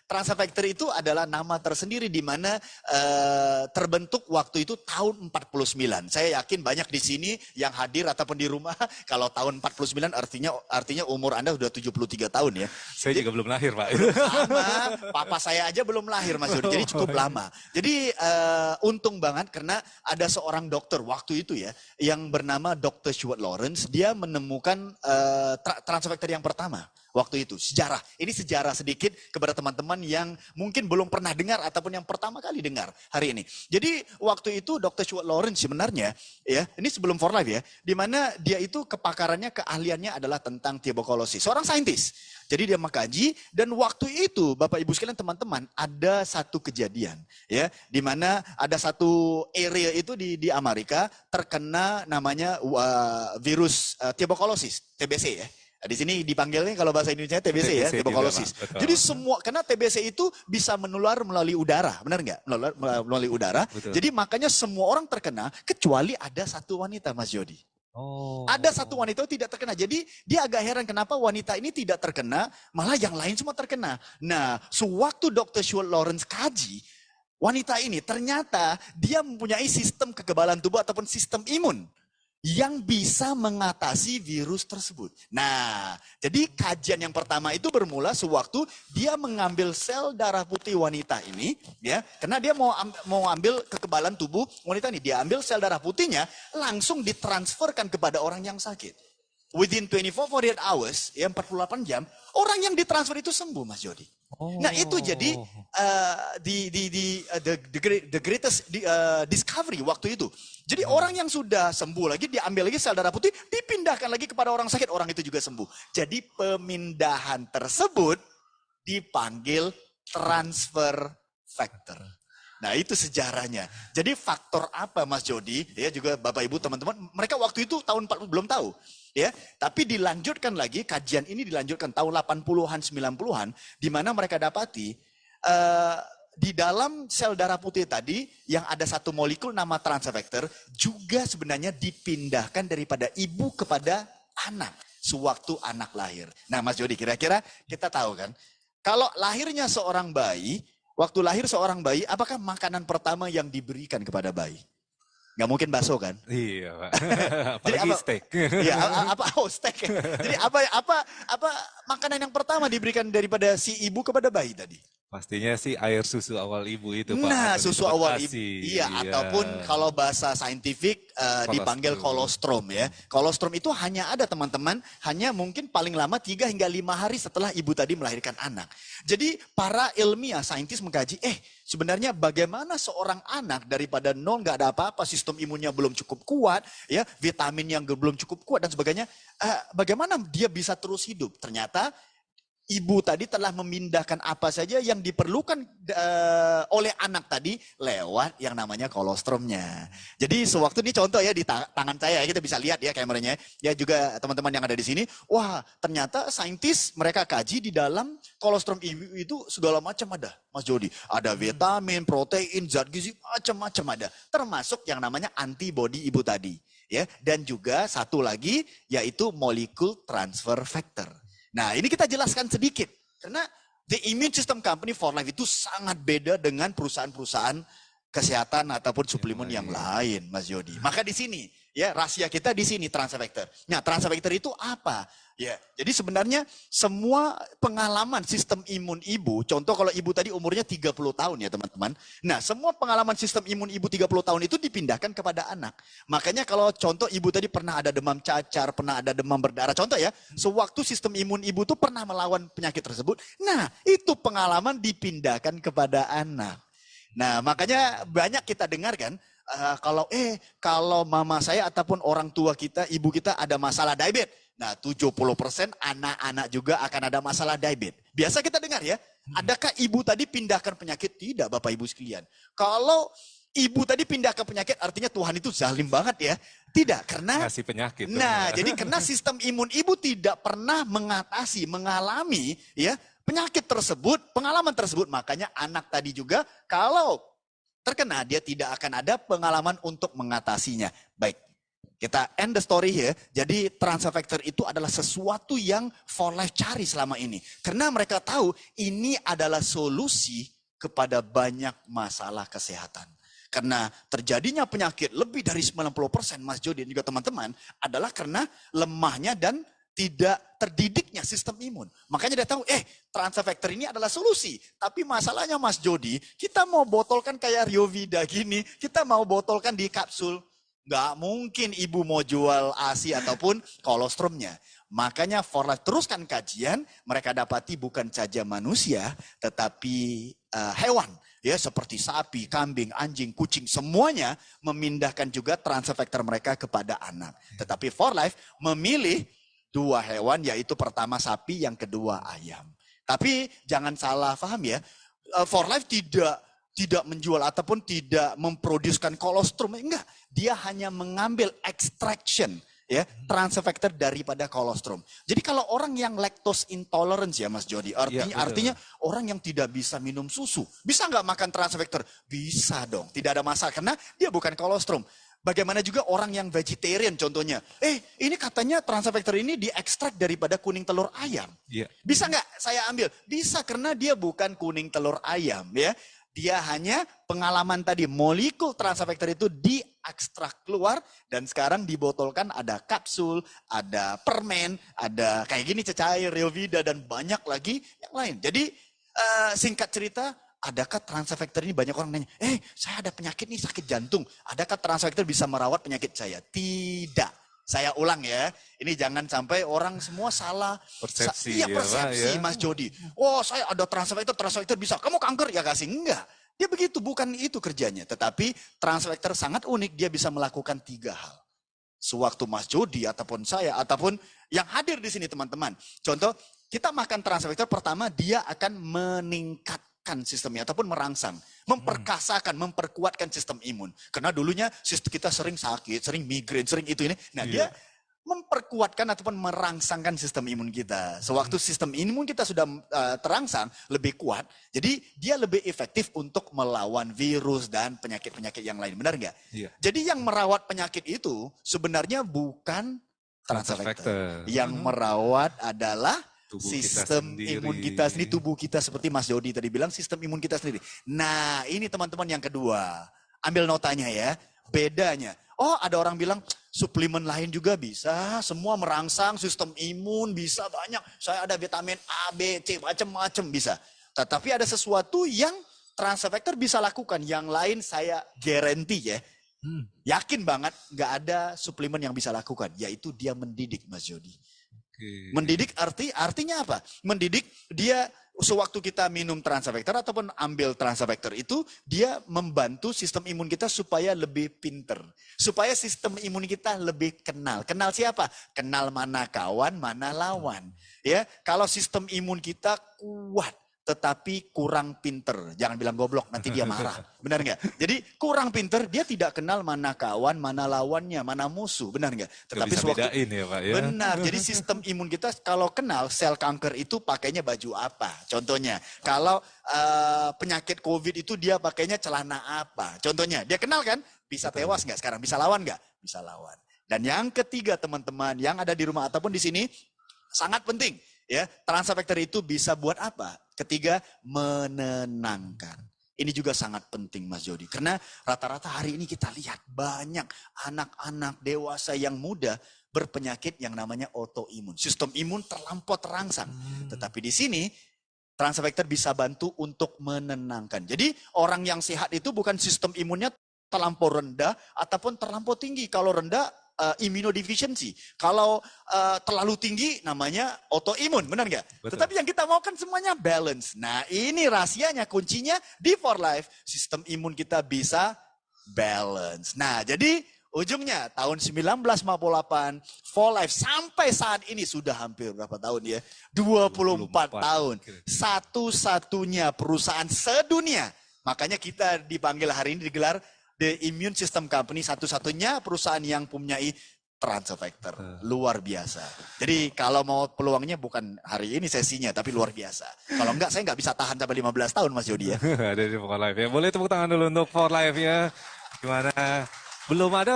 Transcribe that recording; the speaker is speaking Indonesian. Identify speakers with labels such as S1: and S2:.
S1: Transfer Factory itu adalah nama tersendiri di mana terbentuk waktu itu tahun 49. Saya yakin banyak di sini yang hadir ataupun di rumah kalau tahun 49 artinya umur Anda sudah 73 tahun ya.
S2: Saya juga belum lahir, Pak.
S1: Sama, papa saya aja belum lahir Mas Yodi, jadi cukup lama. Jadi untung banget karena ada seorang dokter waktu itu ya, yang bernama Dr. Stuart Lawrence, dia menemukan Transfer Factory yang pertama. Waktu itu, sejarah. Ini sejarah sedikit kepada teman-teman yang mungkin belum pernah dengar ataupun yang pertama kali dengar hari ini. Jadi waktu itu Dr. Stuart Lawrence sebenarnya, ya, ini sebelum For Life ya, di mana dia itu kepakarannya, keahliannya adalah tentang tuberkulosis. Seorang saintis. Jadi dia mengkaji dan waktu itu Bapak Ibu sekalian teman-teman ada satu kejadian ya, di mana ada satu area itu di Amerika terkena namanya virus tuberkulosis, TBC ya. Di sini dipanggilnya kalau bahasa Indonesia TBC ya, tuberkulosis. Jadi semua, karena TBC itu bisa menular melalui udara, benar nggak? Melalui udara. Betul. Jadi makanya semua orang terkena, kecuali ada satu wanita, Mas Jody. Ada satu wanita itu tidak terkena. Jadi dia agak heran kenapa wanita ini tidak terkena, malah yang lain semua terkena. Nah, sewaktu Dr. Stuart Lawrence kaji, wanita ini ternyata dia mempunyai sistem kekebalan tubuh ataupun sistem imun yang bisa mengatasi virus tersebut. Nah, jadi kajian yang pertama itu bermula sewaktu dia mengambil sel darah putih wanita ini, ya, karena dia mau ambil kekebalan tubuh wanita ini. Dia ambil sel darah putihnya, langsung ditransferkan kepada orang yang sakit. Within 24-48 hours, ya 48 jam, orang yang ditransfer itu sembuh, Mas Jody. Nah itu jadi the greatest discovery waktu itu. Jadi orang yang sudah sembuh lagi diambil lagi sel darah putih, dipindahkan lagi kepada orang sakit, orang itu juga sembuh. Jadi pemindahan tersebut dipanggil transfer factor. Nah itu sejarahnya. Jadi faktor apa Mas Jody, ya juga Bapak Ibu teman-teman, mereka waktu itu tahun 40 belum tahu. Ya, tapi dilanjutkan lagi, kajian ini dilanjutkan tahun 80-an, 90-an, di mana mereka dapati di dalam sel darah putih tadi yang ada satu molekul nama transfer factor juga sebenarnya dipindahkan daripada ibu kepada anak sewaktu anak lahir. Nah Mas Jody, kira-kira kita tahu kan, kalau lahirnya seorang bayi, waktu lahir seorang bayi, apakah makanan pertama yang diberikan kepada bayi? Nggak mungkin bakso kan?
S2: Iya, Pak.
S1: Jadi
S2: Apalagi
S1: apa?
S2: steak.
S1: Iya, steak. Jadi apa makanan yang pertama diberikan daripada si ibu kepada bayi tadi?
S2: Pastinya sih air susu awal ibu itu, Pak.
S1: Nah,
S2: atau
S1: susu awal ibu.
S2: iya.
S1: Ataupun kalau bahasa saintifik dipanggil kolostrum ya. Kolostrum itu hanya ada teman-teman, hanya mungkin paling lama 3 hingga 5 hari setelah ibu tadi melahirkan anak. Jadi para ilmiah, saintis mengkaji, sebenarnya bagaimana seorang anak daripada nol, nggak ada apa-apa, sistem imunnya belum cukup kuat, ya, vitamin yang belum cukup kuat dan sebagainya, bagaimana dia bisa terus hidup? Ternyata ibu tadi telah memindahkan apa saja yang diperlukan oleh anak tadi lewat yang namanya kolostrumnya. Jadi sewaktu ini contoh ya di tangan saya, kita bisa lihat ya kameranya. Ya juga teman-teman yang ada di sini. Wah ternyata saintis mereka kaji di dalam kolostrum ibu itu segala macam ada. Mas Jody, ada vitamin, protein, zat gizi, macam-macam ada. Termasuk yang namanya antibody ibu tadi. Ya, dan juga satu lagi yaitu molekul transfer factor. Nah ini kita jelaskan sedikit, karena the immune system company For Life itu sangat beda dengan perusahaan-perusahaan kesehatan ataupun suplemen yang lain, Mas Yodi. Maka di sini, ya rahasia kita di sini transfer factor. Nah transfer factor itu apa? Ya, jadi sebenarnya semua pengalaman sistem imun ibu, contoh kalau ibu tadi umurnya 30 tahun ya teman-teman. Nah semua pengalaman sistem imun ibu 30 tahun itu dipindahkan kepada anak. Makanya kalau contoh ibu tadi pernah ada demam cacar, pernah ada demam berdarah. Contoh ya, sewaktu sistem imun ibu tuh pernah melawan penyakit tersebut. Nah itu pengalaman dipindahkan kepada anak. Nah makanya banyak kita dengar kan, kalau mama saya ataupun orang tua kita, ibu kita ada masalah diabetes. Nah 70% anak-anak juga akan ada masalah diabetes. Biasa kita dengar ya, adakah ibu tadi pindahkan penyakit? Tidak Bapak Ibu sekalian. Kalau ibu tadi pindahkan penyakit artinya Tuhan itu zalim banget ya. Tidak, karena
S2: ngasih penyakit.
S1: Nah jadi karena sistem imun ibu tidak pernah mengalami ya penyakit tersebut, pengalaman tersebut. Makanya anak tadi juga kalau terkena dia tidak akan ada pengalaman untuk mengatasinya. Baik. Kita end the story here. Jadi transfer factor itu adalah sesuatu yang For Life cari selama ini. Karena mereka tahu ini adalah solusi kepada banyak masalah kesehatan. Karena terjadinya penyakit lebih dari 90% Mas Jody dan juga teman-teman adalah karena lemahnya dan tidak terdidiknya sistem imun. Makanya dia tahu, transfer factor ini adalah solusi. Tapi masalahnya Mas Jody, kita mau botolkan kayak Riovida gini, kita mau botolkan di kapsul. Nggak mungkin ibu mau jual ASI ataupun kolostrumnya. Makanya For Life teruskan kajian, mereka dapati bukan saja manusia, tetapi hewan. Ya, seperti sapi, kambing, anjing, kucing, semuanya memindahkan juga transfer factor mereka kepada anak. Tetapi For Life memilih 2 hewan, yaitu pertama sapi, yang kedua ayam. Tapi jangan salah paham ya, For Life tidak menjual ataupun tidak memproduksikan kolostrum, enggak. Dia hanya mengambil extraction, ya, transfer factor daripada kolostrum. Jadi kalau orang yang lactose intolerance ya Mas Jody, artinya orang yang tidak bisa minum susu, bisa nggak makan transfer factor? Bisa dong, tidak ada masalah karena dia bukan kolostrum. Bagaimana juga orang yang vegetarian contohnya, ini katanya transfer factor ini diekstrak daripada kuning telur ayam. Bisa nggak saya ambil? Bisa, karena dia bukan kuning telur ayam, ya. Dia hanya pengalaman tadi, molekul transfer factor itu diekstrak keluar dan sekarang dibotolkan, ada kapsul, ada permen, ada kayak gini cecair, Riovida dan banyak lagi yang lain. Jadi singkat cerita, adakah transfer factor ini, banyak orang nanya, saya ada penyakit nih, sakit jantung, adakah transfer factor bisa merawat penyakit saya? Tidak. Saya ulang ya, ini jangan sampai orang semua salah persepsi, persepsi Mas Jody. Oh, saya ada transfer factor bisa, kamu kanker ya kasih, enggak. Dia begitu, bukan itu kerjanya. Tetapi transfer factor sangat unik, dia bisa melakukan 3 hal. Sewaktu Mas Jody ataupun saya ataupun yang hadir di sini teman-teman. Contoh, kita makan transfer factor, pertama dia akan meningkatkan sistemnya ataupun merangsang, memperkasakan, memperkuatkan sistem imun. Karena dulunya sistem kita sering sakit, sering migrain, sering itu ini. Nah, dia memperkuatkan ataupun merangsangkan sistem imun kita. Sewaktu sistem imun kita sudah terangsang, lebih kuat, jadi dia lebih efektif untuk melawan virus dan penyakit-penyakit yang lain. Benar nggak? Jadi yang merawat penyakit itu sebenarnya bukan transfer factor. Yang merawat adalah sistem imun kita sendiri, tubuh kita, seperti Mas Jody tadi bilang, sistem imun kita sendiri. Nah, ini teman-teman yang kedua. Ambil notanya ya, bedanya. Oh, ada orang bilang, suplemen lain juga bisa, semua merangsang sistem imun, bisa banyak. Saya ada vitamin A, B, C, macam-macam bisa. Tetapi ada sesuatu yang transfer factor bisa lakukan, yang lain saya guarantee ya. Yakin banget nggak ada suplemen yang bisa lakukan, yaitu dia mendidik Mas Jody. Mendidik artinya apa? Mendidik dia, sewaktu kita minum transfer factor ataupun ambil transfer factor itu, dia membantu sistem imun kita supaya lebih pinter. Supaya sistem imun kita lebih kenal. Kenal siapa? Kenal mana kawan, mana lawan. Ya, kalau sistem imun kita kuat tetapi kurang pinter. Jangan bilang goblok, nanti dia marah. Benar nggak? Jadi kurang pinter, dia tidak kenal mana kawan, mana lawannya, mana musuh. Benar nggak? Tetapi
S2: bisa bedain ya Pak ya.
S1: Benar, jadi sistem imun kita kalau kenal sel kanker itu pakainya baju apa. Contohnya, kalau penyakit COVID itu dia pakainya celana apa. Contohnya, dia kenal kan? Bisa tewas nggak sekarang? Bisa lawan nggak? Bisa lawan. Dan yang ketiga teman-teman yang ada di rumah ataupun di sini, sangat penting. Ya, transfer factor itu bisa buat apa? Ketiga, menenangkan. Ini juga sangat penting Mas Jody. Karena rata-rata hari ini kita lihat banyak anak-anak dewasa yang muda berpenyakit yang namanya autoimun. Sistem imun terlampau terangsang. Tetapi di sini transfer factor bisa bantu untuk menenangkan. Jadi orang yang sehat itu bukan sistem imunnya terlampau rendah ataupun terlampau tinggi. Kalau rendah, immunodeficiency. Kalau terlalu tinggi namanya autoimun, benar nggak? Tetapi yang kita mau kan semuanya balance. Nah, ini rahasianya, kuncinya di For Life, sistem imun kita bisa balance. Nah, jadi ujungnya tahun 1958 For Life sampai saat ini sudah hampir berapa tahun ya? 24 tahun. Satu-satunya perusahaan sedunia. Makanya kita dipanggil hari ini, digelar The Immune System Company, satu-satunya perusahaan yang mempunyai transfer factor. Luar biasa. Jadi kalau mau peluangnya bukan hari ini sesinya, tapi luar biasa. Kalau enggak, saya nggak bisa tahan sampai 15 tahun Mas Jody ya.
S2: Ada di For Life ya. Boleh tepuk tangan dulu untuk For Life ya. Gimana? Belum ada